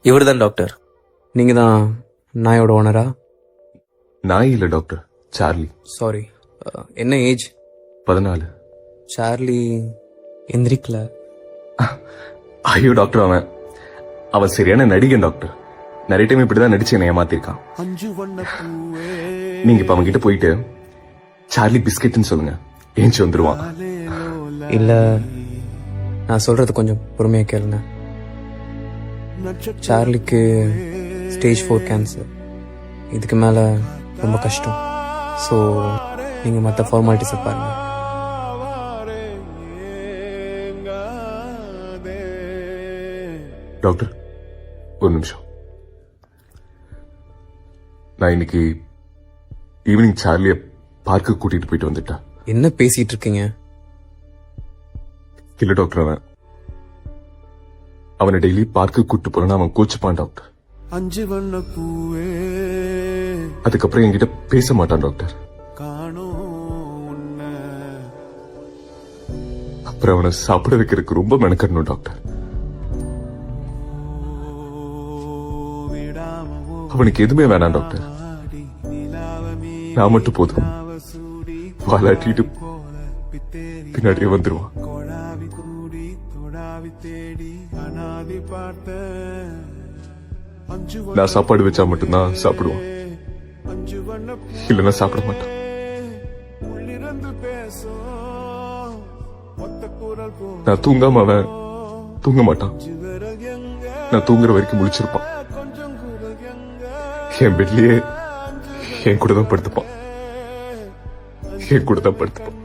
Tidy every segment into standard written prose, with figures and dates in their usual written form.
இவர் தான் டாக்டர். நீங்க தான் நாயோட ஓனரா? நாய் இல்ல டாக்டர், சார்லி. சாரி. என்ன ஏஜ்? 14. சார்லி எந்திரிக்கல. ஐயோ டாக்டர், அவன் சரியான நடிகன் டாக்டர். நிறைய டைம் இப்படிதான் நடிச்சு என்னை ஏமாத்திருக்கான். நீங்க இப்ப அவன் கிட்ட போயிட்டு சார்லி பிஸ்கெட்னு சொல்லுங்க, ஏஞ்சி வந்துருவான். இல்ல, நான் சொல்றது கொஞ்சம் பொறுமையா கேளுங்க. சார்லிக்கு ஸ்டேஜ் 4 கேன்சர். இதுக்கு மேல ரொம்ப கஷ்டம். ஸோ நீங்க மற்ற ஃபார்மாலிட்டிஸை பாருங்க. டாக்டர் ஒரு நிமிஷம். நான் இன்னைக்கு ஈவினிங் சார்லிய பார்க்கு கூட்டிட்டு போயிட்டு வந்துட்டேன். என்ன பேசிட்டு இருக்கீங்க? இல்ல டாக்டர், அவனை டெய்லி பார்க்கு கூட்டு போறேன்னு அவன் கோச்சுப்பான் டாக்டர். அதுக்கப்புறம் என்கிட்ட பேச மாட்டான் டாக்டர். அப்புறம் அவனை சாப்பிட வைக்கிறதுக்கு ரொம்ப மெனக்கடணும் டாக்டர். அவனுக்கு எதுவுமே வேணாம் டாக்டர், நான் மட்டும் போதும். வாலாட்டிட்டு பின்னாடியே வந்துருவான். நான் சாப்பாடு வச்சா மட்டும்தான் சாப்பிடுவான், இல்லைன்னா சாப்பிட மாட்டான். நான் தூங்காம அவன் தூங்க மாட்டான். நான் தூங்குற வரைக்கும் முழிச்சிருப்பான். என் பெட்லயே என் கூட தான் படுத்துப்பான். என் கூட தான் படுத்துப்பான்.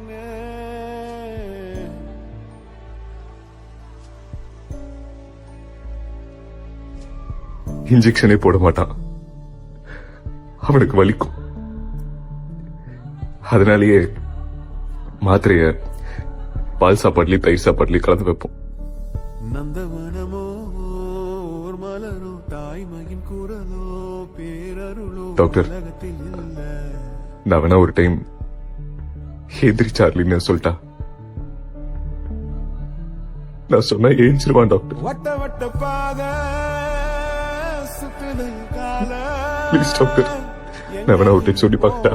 இன்ஜெக்ஷனே போட மாட்டான், அவனுக்கு வலிக்கும். அதனாலேயே மாத்திரைய பால் சாப்பாடுலயும் தயிர் சாப்பாடுலயும் கலந்து வைப்போம். டாக்டர், நான் வேணா ஒரு டைம் எதிரி சார்லின்னு சொல்லிட்டா? நான் சொன்னா ஏஞ்சிருவான் டாக்டர். ப்ளீஸ் டாக்டர், நான் வேணா ஒரு டைம் சொல்லி பார்க்கட்டா?